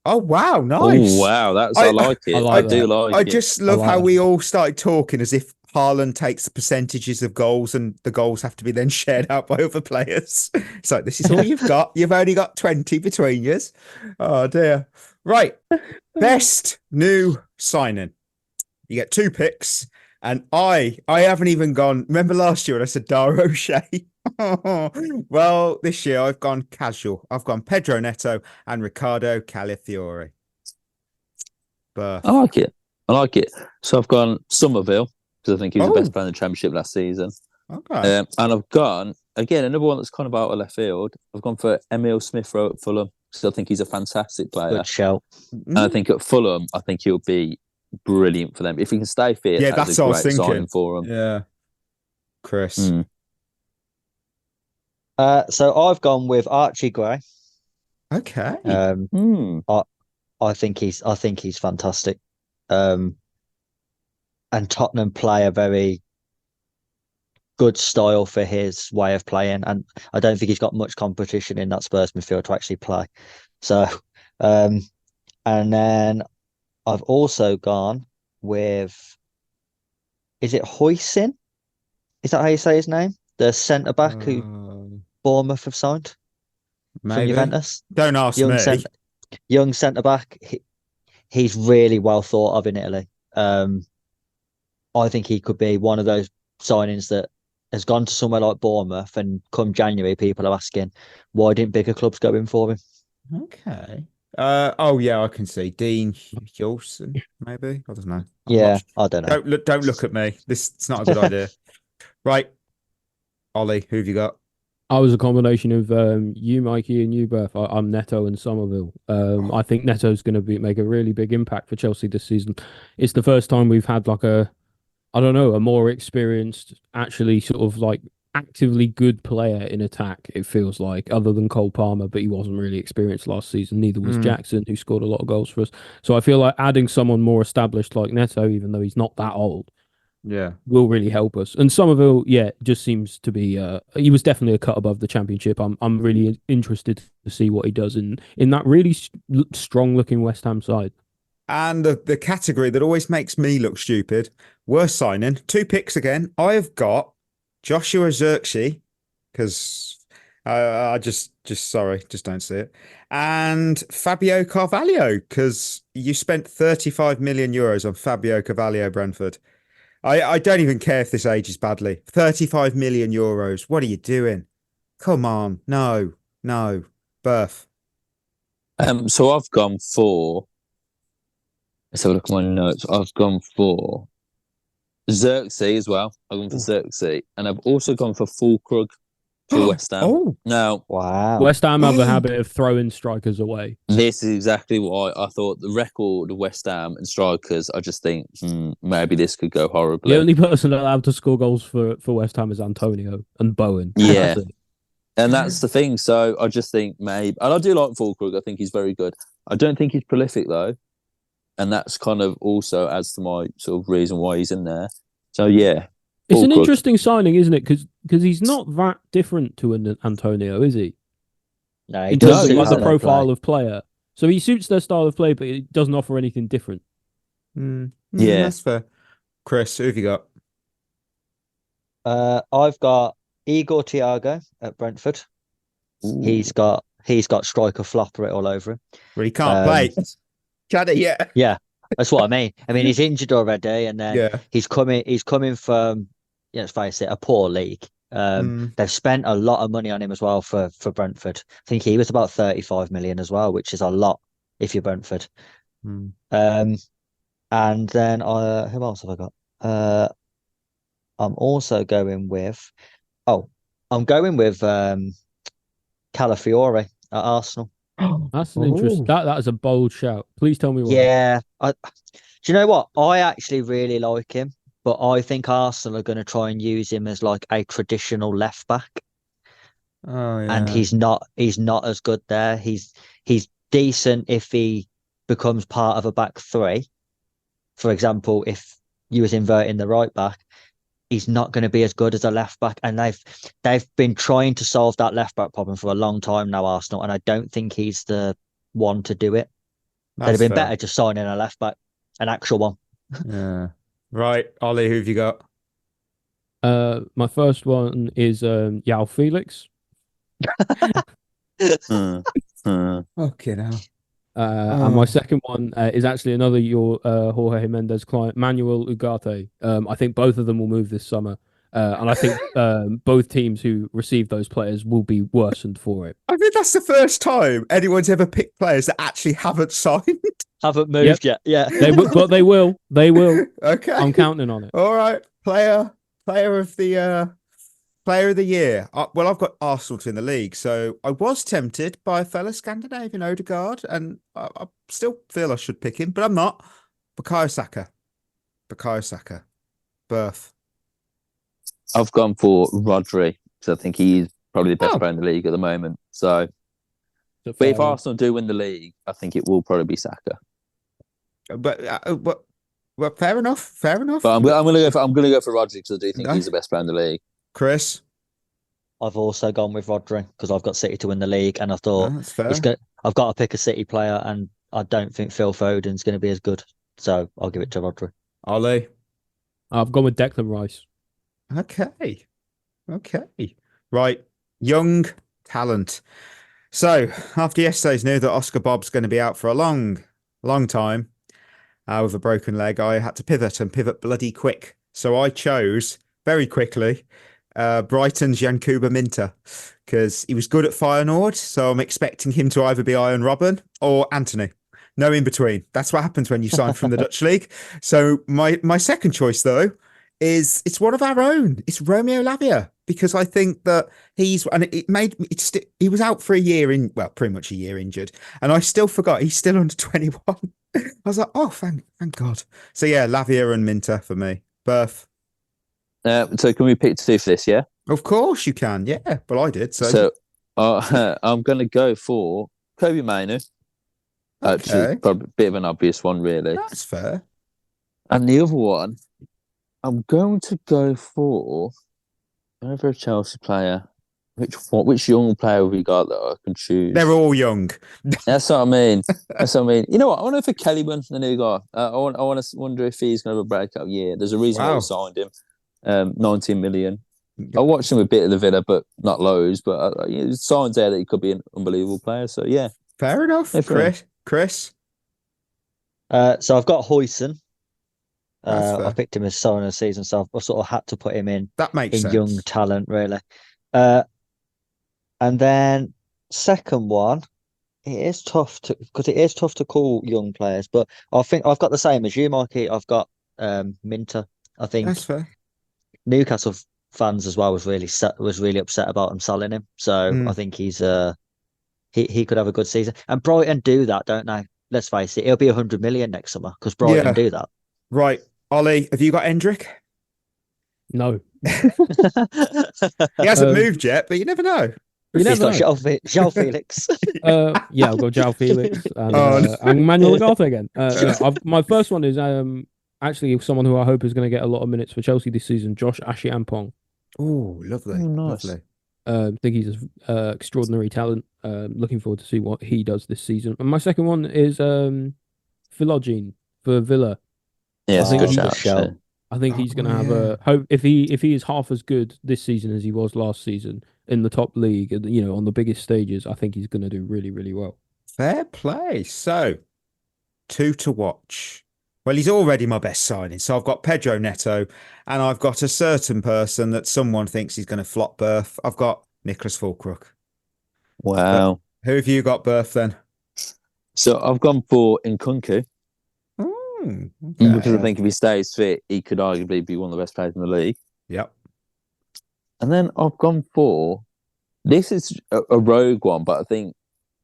Oh wow, Oh nice. wow, I like it. I do like I it. just love like how that. we all started talking as if Haaland takes the percentages of goals and the goals have to be then shared out by other players. It's like, this is all you've got. You've only got 20 between you. Oh dear. Right. Best new signing. You get 2 picks. And I haven't even gone. Remember last year when I said Dara O'Shea? Well, this year I've gone casual. I've gone Pedro Neto and Riccardo Calafiore. I like it. So I've gone Somerville because I think he was the best player in the Championship last season. Okay. And I've gone, again, another one that's kind of out of left field. I've gone for Emile Smith-Rowe at Fulham because I think he's a fantastic player. Good shout. And I think at Fulham, I think he'll be brilliant for them. If he can stay fit, that's a what I was great thinking. signing for him. Yeah. Chris. So I've gone with Archie Gray. Okay. I think he's fantastic. And Tottenham play a very good style for his way of playing, and I don't think he's got much competition in that Spurs midfield to actually play. So, and then I've also gone with, is it Hoisin? Is that how you say his name? The centre back who Bournemouth have signed from Juventus. Don't ask me. Young centre back. He's really well thought of in Italy. I think he could be one of those signings that has gone to somewhere like Bournemouth, and come January, people are asking, why didn't bigger clubs go in for him? Okay. I can see Dean Hewson, maybe. I don't know. I don't know. Don't look at me. It's not a good idea. Right. Ollie, who have you got? I was a combination of you, Mikey, and you, Berth. I'm Neto and Somerville. I think Neto's going to make a really big impact for Chelsea this season. It's the first time we've had like a more experienced, actually sort of like actively good player in attack, it feels like, other than Cole Palmer, but he wasn't really experienced last season. Neither was Jackson, who scored a lot of goals for us. So I feel like adding someone more established like Neto, even though he's not that old, will really help us. And Somerville, just seems to be he was definitely a cut above the Championship. I'm really interested to see what he does in that really strong looking West Ham side. And the category that always makes me look stupid, worst signing, 2 picks again. I've got Joshua Zirkzee, because I just don't see it. And Fabio Carvalho, because you spent 35 million euros on Fabio Carvalho, Brentford. I don't even care if this ages badly. 35 million euros. What are you doing? Come on. No. Berth. So I've gone for, let's have a look at my notes. I've gone for Xerxes as well. I've gone for Xerxes. And I've also gone for Fulkrug for West Ham. Oh. Now, wow. West Ham have a habit of throwing strikers away. This is exactly why I thought the record of West Ham and strikers, I just think maybe this could go horribly. The only person allowed to score goals for West Ham is Antonio and Bowen. Yeah. And that's the thing. So I just think maybe, and I do like Fulkrug. I think he's very good. I don't think he's prolific though. And that's kind of also adds to my sort of reason why he's in there. So yeah. It's an interesting signing, isn't it? Because he's not that different to an Antonio, is he? No, in terms of like the profile of player. So he suits their style of play, but it doesn't offer anything different. Yeah. That's fair. Chris, who have you got? I've got Igor Thiago at Brentford. Ooh. He's got striker flopper it all over him. Well, he can't play. Can he? Yeah, that's what I mean. I mean, he's injured already, and then he's coming from, let's face it, a poor league. They've spent a lot of money on him as well for Brentford. I think he was about 35 million as well, which is a lot if you're Brentford. And then who else have I got? I'm also going with Calafiore at Arsenal. That's an interesting. That is a bold shout. Please tell me why. Yeah, do you know what? I actually really like him. but I think Arsenal are going to try and use him as like a traditional left back, Oh yeah. and he's not as good there. He's decent if he becomes part of a back three. For example, if you was inverting the right back, he's not going to be as good as a left back. And they've been trying to solve that left back problem for a long time now, Arsenal, and I don't think he's the one to do it. They'd have been better just signing a left back, an actual one. Yeah. Right, Ollie, who have you got? My first one is Joao Felix. Okay, now. And my second one is actually another your Jorge Mendes client, Manuel Ugarte. I think both of them will move this summer. And I think both teams who receive those players will be worsened for it. I think that's the first time anyone's ever picked players that actually haven't signed. Haven't moved yet. Yeah. But they will. They will. Okay. I'm counting on it. All right. Player of the year. Well, I've got Arsenal to win the league, so I was tempted by a fellow Scandinavian, Odegaard, and I still feel I should pick him, but I'm not. Bukayo Saka. Birth. I've gone for Rodri because I think he's probably the best player in the league at the moment. So, but if Arsenal do win the league, I think it will probably be Saka. But fair enough. But I'm going to go for Rodri because I do think he's the best player in the league. Chris, I've also gone with Rodri because I've got City to win the league, and I thought that's fair. I've got to pick a City player, and I don't think Phil Foden's going to be as good, so I'll give it to Rodri. Ollie. I've gone with Declan Rice. Okay. Right. Young talent. So, after yesterday's news that Oscar Bob's going to be out for a long time with a broken leg, I had to pivot bloody quick. So I chose very quickly Brighton's Yankuba Minter because he was good at Feyenoord. So I'm expecting him to either be Iron Robin or Anthony. No in between. That's what happens when you sign from the Dutch league. So my second choice, though, is it's one of our own. It's Romeo Lavia, because I think that he was out for a year pretty much a year injured, and I still forgot he's still under 21. I was like, oh, thank God. So yeah, Lavia and Minter for me. Birth. So can we pick two for this? Yeah, of course you can. Yeah, but I did. So I'm going to go for Kobe Mainu. Actually, probably a bit of an obvious one, really. That's fair. And the other one, I'm going to go for over a Chelsea player. Which young player have we got that I can choose? They're all young. That's what I mean. You know what? I wonder if Kellyman, the new guy. I wonder if he's going to have a breakout year. There's a reason why we signed him. 19 million. I watched him a bit of the Villa, but not loads. But there's signs there that he could be an unbelievable player. So yeah, fair enough. Chris. So I've got Huijsen. I picked him as signing of the season, so I've sort of had to put him in. That makes sense. Young talent, really. And then second one, it is tough to call young players, but I think I've got the same as you, Mikey. I've got Minter. I think that's fair. Newcastle fans as well was really upset about him selling him. So I think he's he could have a good season. And Brighton do that, don't they? Let's face it, it'll be 100 million next summer because Brighton do that. Right. Ollie, have you got Hendrick? No. He hasn't moved yet, but you never know. He's got Joao Felix. Yeah, I've got Joao Felix and Manuel Ugarte again. My first one is actually someone who I hope is going to get a lot of minutes for Chelsea this season, Josh Ashiampong. Oh, lovely. Nice. Lovely. I think he's an extraordinary talent. Looking forward to see what he does this season. And my second one is Philogene for Villa. Yeah, it's a good shout. I think he's going to have a hope if he is half as good this season as he was last season in the top league, on the biggest stages. I think he's going to do really, really well. Fair play. So, 2 to watch. Well, he's already my best signing. So I've got Pedro Neto, and I've got a certain person that someone thinks he's going to flop Birth. I've got Nicholas Fulcrook. Wow. Who have you got, Birth, then? So I've gone for Nkunku. Because I think if he stays fit, he could arguably be one of the best players in the league. Yep. And then I've gone for, this is a rogue one, but I think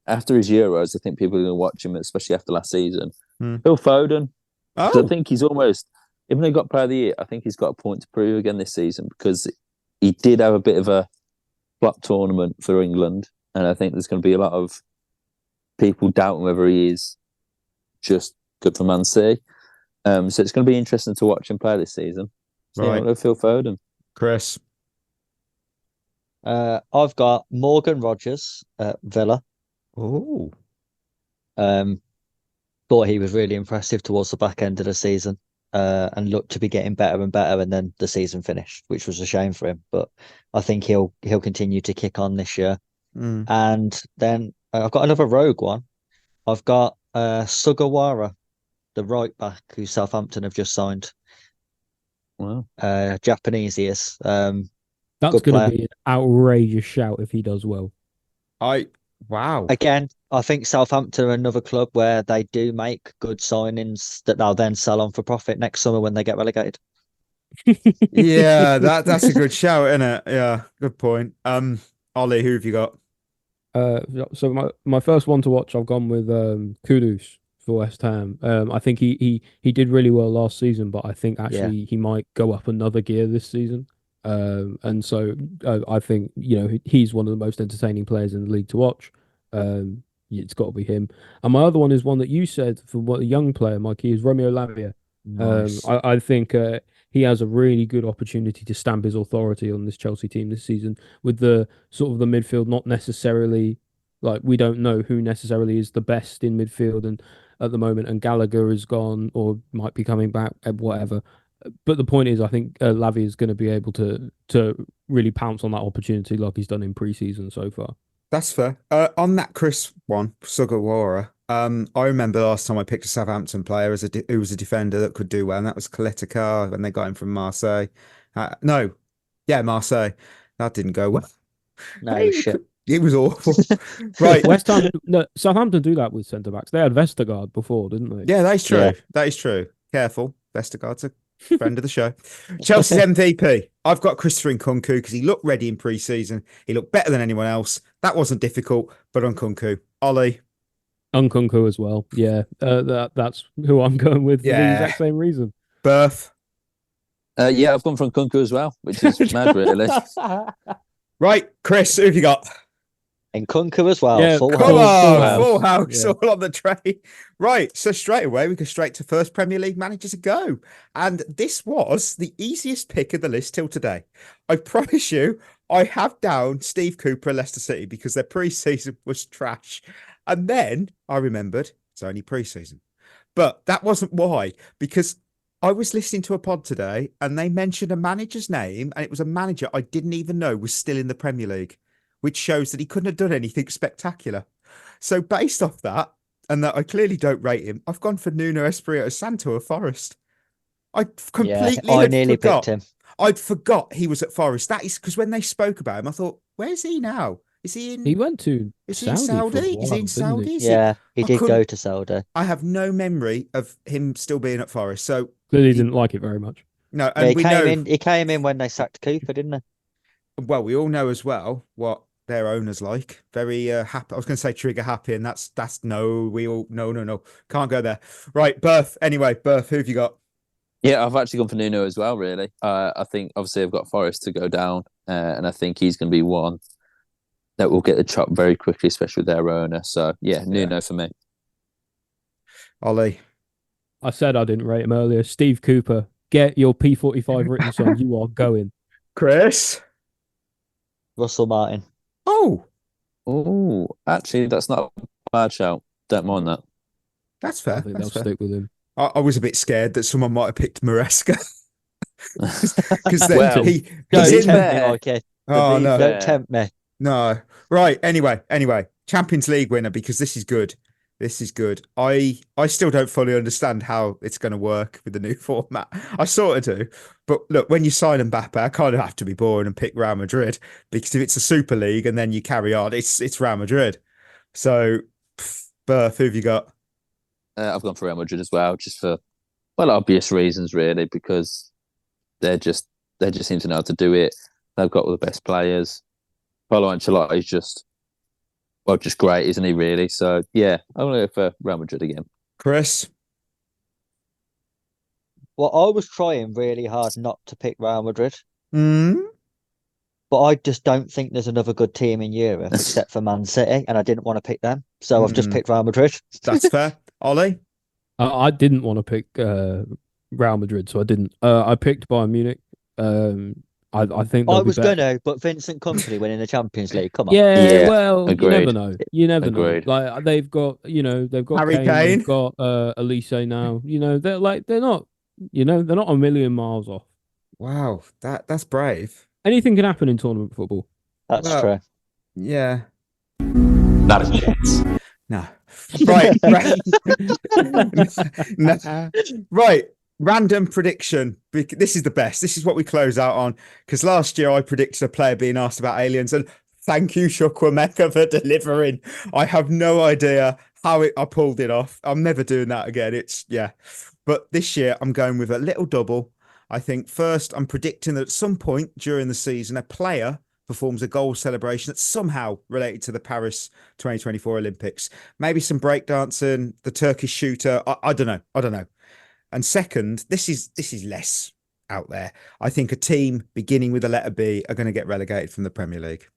after his Euros, I think people are going to watch him, especially after last season. Phil Foden. I think he's almost even though he got Player of the Year, I think he's got a point to prove again this season because he did have a bit of a flop tournament for England, and I think there's going to be a lot of people doubting whether he is just good for Man City. So it's going to be interesting to watch him play this season. So, Right. Phil Foden. Chris. I've got Morgan Rogers at Villa. Oh. Thought he was really impressive towards the back end of the season, and looked to be getting better and better. And then the season finished, which was a shame for him. But I think he'll continue to kick on this year. And then I've got another rogue one. I've got Sugawara, the right back who Southampton have just signed. Wow. Japanese he is. That's going to be an outrageous shout if he does well. Wow. Again, I think Southampton are another club where they do make good signings that they'll then sell on for profit next summer when they get relegated. Yeah, that's a good shout, isn't it? Yeah, good point. Ollie, who have you got? So my first one to watch, I've gone with Kudus for West Ham. I think he did really well last season, but I think actually he might go up another gear this season. And so I think he's one of the most entertaining players in the league to watch. It's got to be him. And my other one is one that you said for what a young player, Mikey, is Romeo Lavia. Nice. I think he has a really good opportunity to stamp his authority on this Chelsea team this season with the sort of the midfield, not necessarily like we don't know who necessarily is the best in midfield and at the moment, and Gallagher is gone or might be coming back, whatever. But the point is, I think Lavia is going to be able to really pounce on that opportunity like he's done in pre-season so far. That's fair. On that Chris one, Sugawara, I remember last time I picked a Southampton player who was a defender that could do well, and that was Kaletakar when they got him from Marseille. Marseille. That didn't go well. No, shit. It was awful. Right. West Ham, Southampton do that with centre backs. They had Vestergaard before, didn't they? Yeah, that's true. Yeah. That is true. Careful. Vestergaard's a friend of the show. Chelsea's MVP. I've got Christopher Nkunku because he looked ready in pre-season. He looked better than anyone else. That wasn't difficult, but Nkunku. Ollie. Nkunku as well. Yeah, that's who I'm going with for the exact same reason. Berth. I've gone for Nkunku as well, which is mad, really. Right, Chris, who have you got? Nkunku as well. Yeah, Full Come house. on, full house, all on the tray. Right, so straight away we go straight to first Premier League manager to go. And this was the easiest pick of the list till today. I promise you, I have down Steve Cooper and Leicester City because their pre-season was trash. And then I remembered it's only pre-season. But that wasn't why, because I was listening to a pod today and they mentioned a manager's name, and it was a manager I didn't even know was still in the Premier League, which shows that he couldn't have done anything spectacular. So based off that, and that I clearly don't rate him, I've gone for Nuno Espirito Santo of Forest. I completely I nearly picked him. I'd forgot he was at Forest. That is because when they spoke about him, I thought, where's he now? Is he in? He went to Is Saudi he in Saudi? for a Is he while, in Saudi? didn't he? Is he- Yeah, he I did couldn't- go to Saudi. I have no memory of him still being at Forest. So Clearly didn't like it very much. no, Yeah, and we know. He came in when they sacked Cooper, didn't he? Well, we all know as well what their owners like. Very happy. I was going to say trigger happy, and that's no. We all no. Can't go there. Right, Berth. Anyway, Berth. Who have you got? Yeah, I've actually gone for Nuno as well, really. I think, obviously, I've got Forest to go down, and I think he's going to be one that will get the chop very quickly, especially with their owner. So, Nuno for me. Ollie. I said I didn't rate him earlier. Steve Cooper, get your P45 written, son. You are going. Chris. Russell Martin. Oh, actually, that's not a bad shout. Don't mind that. That's fair. I think That's they'll fair. stick with him. I was a bit scared that someone might have picked Maresca because Well, he's Don't in tempt there. me, like it. Oh no, Don't tempt me. no. Right. Anyway, Champions League winner because this is good. This is good. I still don't fully understand how it's going to work with the new format. I sort of do, but look, when you sign Mbappe, I kind of have to be boring and pick Real Madrid because if it's a Super League and then you carry on, it's Real Madrid. So, Berth, who have you got? I've gone for Real Madrid as well, just for obvious reasons, really, because they just seem to know how to do it. They've got all the best players. Paulo Ancelotti is just great, isn't he? Really? So I'm going to go for Real Madrid again. Chris. Well, I was trying really hard not to pick Real Madrid, Mm? but I just don't think there's another good team in Europe except for Man City, and I didn't want to pick them, so I've just picked Real Madrid. That's fair. Ollie? I didn't want to pick Real Madrid, so I didn't. I picked Bayern Munich. I think I they'll be was better. going to, but Vincent Company winning the Champions League. Come on. Yeah, well, agreed. you never know. You never Agreed. know. Like they've got Harry Kane, Kane. they've got Elise now. They're not a million miles off. Wow, that's brave. Anything can happen in tournament football. That's Well, true. Yeah. Not a chance. No. Right. No. Right. Random prediction. This is the best. This is what we close out on. Because last year I predicted a player being asked about aliens, and thank you, Chukwuemeka, for delivering. I have no idea how I pulled it off. I'm never doing that again. But this year I'm going with a little double. I think first I'm predicting that at some point during the season, a player performs a goal celebration that's somehow related to the Paris 2024 Olympics. Maybe some breakdancing, the Turkish shooter. I don't know. And second, this is less out there. I think a team beginning with the letter B are going to get relegated from the Premier League.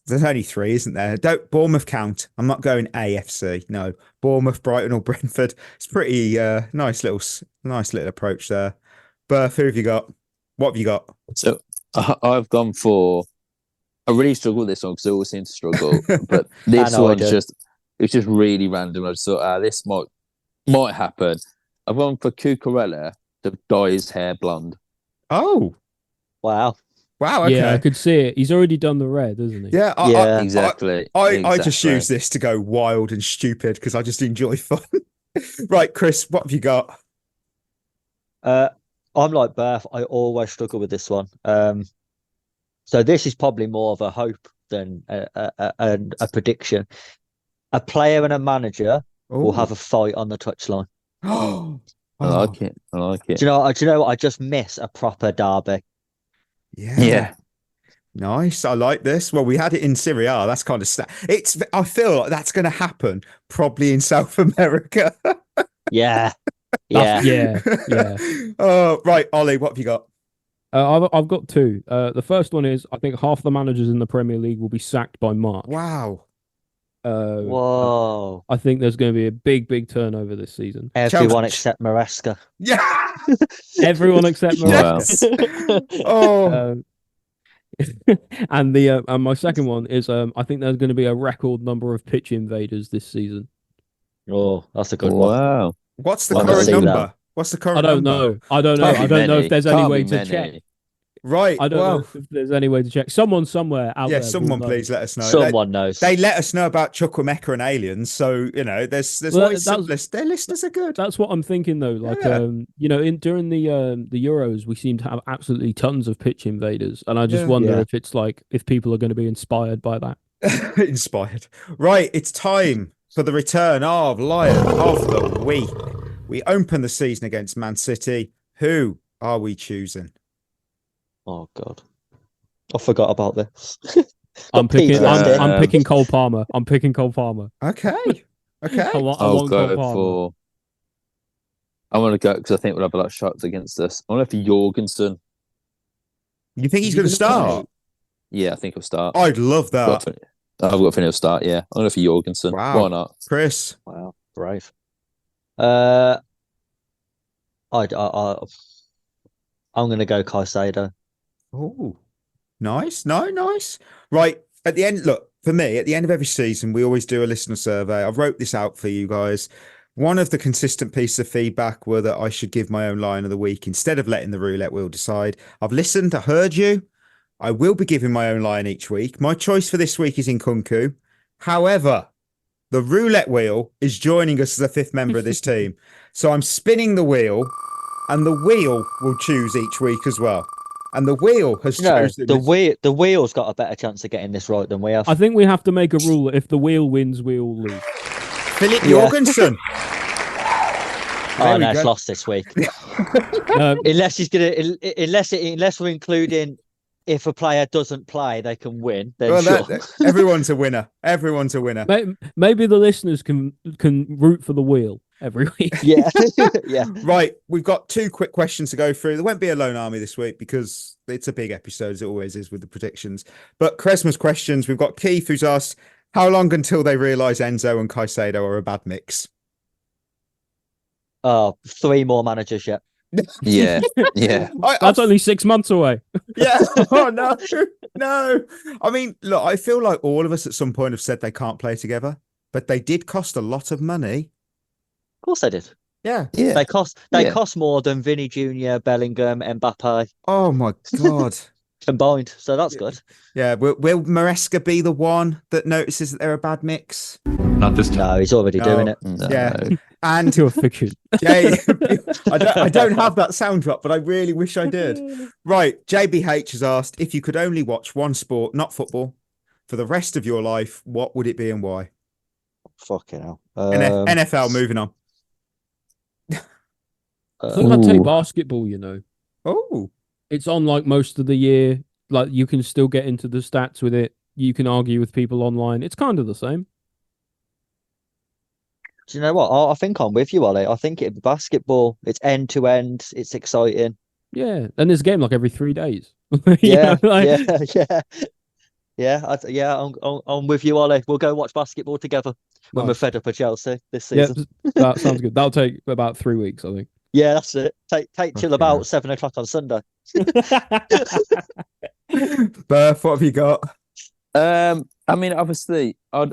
There's only 3, isn't there? Don't Bournemouth count. I'm not going AFC. No, Bournemouth, Brighton, or Brentford. It's pretty nice little approach there. Berth, who have you got? What have you got? So I've gone for. I really struggle with this one because I always seem to struggle, but this one's it's just really random. I just thought, this might happen. I've gone for Cucurella to dye his hair blonde. Oh, Wow. okay. Yeah, I could see it. He's already done the red, hasn't he? Yeah, Exactly. I just use this to go wild and stupid because I just enjoy fun. Right, Chris, what have you got? I'm like Berth. I always struggle with this one. So this is probably more of a hope than a prediction. A player and a manager will have a fight on the touchline. Oh, I like it. Do you know what? I just miss a proper derby. Yeah. Nice. I like this. Well, we had it in Serie A. That's kind of I feel like that's going to happen probably in South America. Yeah. Yeah. Oh, right, Ollie, what have you got? I've got 2. The first one is I think half the managers in the Premier League will be sacked by March. Wow. Whoa. I think there's going to be a big turnover this season. Everyone except Maresca. Yeah. Everyone except Maresca. Oh. And my second one is I think there's going to be a record number of pitch invaders this season. Oh, that's a good one. Wow. What's the Well, current let's see number? that. What's the current I don't number? know. I don't know if there's any way to check. Right. I don't know if there's any way to check. Someone somewhere out there. Yeah, someone please let us know. Someone knows. They let us know about Chukwuemeka and aliens, so there's ways their listeners are good. That's what I'm thinking though. Like during the Euros, we seem to have absolutely tons of pitch invaders, and I just wonder if it's like if people are going to be inspired by that. Inspired. Right, it's time for the return of Lion of the Week. We open the season against Man City. Who are we choosing? Oh God, I forgot about this. I'm picking Cole Palmer. Okay. I'll go for. I want to go because I think we'll have a lot of shots against us. I want to go for Jorgensen. You think he's going to start? Yeah, I think he'll start. I'd love that. I've got a feeling he'll start. Yeah, I'm going to go for Jorgensen. Wow. Why not? Chris. Wow, brave. I'm going to go Caicedo. Oh, nice. No, nice. Right. At the end, look, for me, at the end of every season, we always do a listener survey. I wrote this out for you guys. One of the consistent pieces of feedback were that I should give my own line of the week instead of letting the roulette wheel decide. I've listened. I heard you. I will be giving my own line each week. My choice for this week is Nkunku. However, the roulette wheel is joining us as a 5th member of this team. So I'm spinning the wheel, and the wheel will choose each week as well. And the wheel has chosen. The wheel's got a better chance of getting this right than we have. I think we have to make a rule that if the wheel wins, we all lose. Philip Jorgensen. Oh no, it's lost this week. Unless we're including if a player doesn't play, they can win. Then sure. Everyone's a winner. Everyone's a winner. Maybe the listeners can root for the wheel. every week. Yeah, yeah. Right, we've got 2 quick questions to go through. There won't be a lone army this week because it's a big episode, as it always is with the predictions. But Quaresma's questions, we've got Keith, who's asked, how long until they realise Enzo and Caicedo are a bad mix? 3 more managers yet. Yeah, yeah. That's only 6 months away. Yeah. Oh, no. I mean, look, I feel like all of us at some point have said they can't play together, but they did cost a lot of money. Of course they did. Yeah. Yeah. They cost more than Vinny Jr., Bellingham, Mbappe Oh, my God. combined. So that's good. Yeah. Will Maresca be the one that notices that they're a bad mix? Not this time. No, he's already doing it. No. Yeah. And To a fiction. Jay, I don't have that sound drop, but I really wish I did. Right. JBH has asked, if you could only watch one sport, not football, for the rest of your life, what would it be and why? Fucking hell. NFL, moving on. I think I'd take Ooh. basketball, you know. Oh, It's on like most of the year. Like you can still get into the stats with it. You can argue with people online. It's kind of the same. Do you know what? I think I'm with you, Ollie. I think it'd be basketball. It's end to end. It's exciting. Yeah. And there's a game like every 3 days. Yeah, yeah. yeah. I'm with you, Ollie. We'll go watch basketball together when we're Nice. fed up of Chelsea this Yeah, season. that sounds good. That'll take about 3 weeks, I think. Yeah, that's it. Take till Fucking about hell. 7 o'clock on Sunday. Berth, what have you got? I mean, obviously, I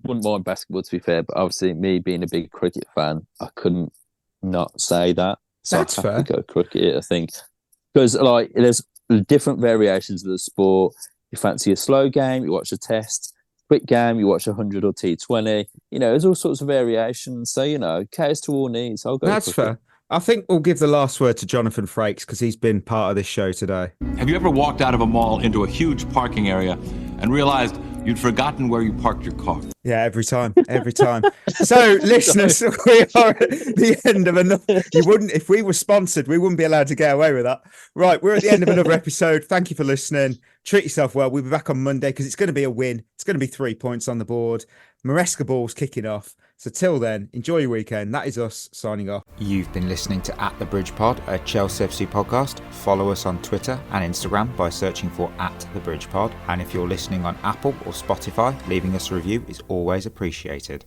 wouldn't mind basketball to be fair, but obviously, me being a big cricket fan, I couldn't not say that. So That's I have fair. to go cricket, I think, because like there's different variations of the sport. You fancy a slow game, you watch a test. Quick game, you watch 100 or T20. You know, there's all sorts of variations. So you know, caters to all needs. I'll go. That's cricket. fair. I think we'll give the last word to Jonathan Frakes because he's been part of this show today. Have you ever walked out of a mall into a huge parking area and realized you'd forgotten where you parked your car? Yeah, every time. So, listeners, we are at the end of another. If we were sponsored, we wouldn't be allowed to get away with that. Right, we're at the end of another episode. Thank you for listening. Treat yourself well. We'll be back on Monday because it's going to be a win. It's going to be 3 points on the board. Maresca ball's kicking off. So till then, enjoy your weekend. That is us signing off. You've been listening to At The Bridge Pod, a Chelsea FC podcast. Follow us on Twitter and Instagram by searching for At The Bridge Pod. And if you're listening on Apple or Spotify, leaving us a review is always appreciated.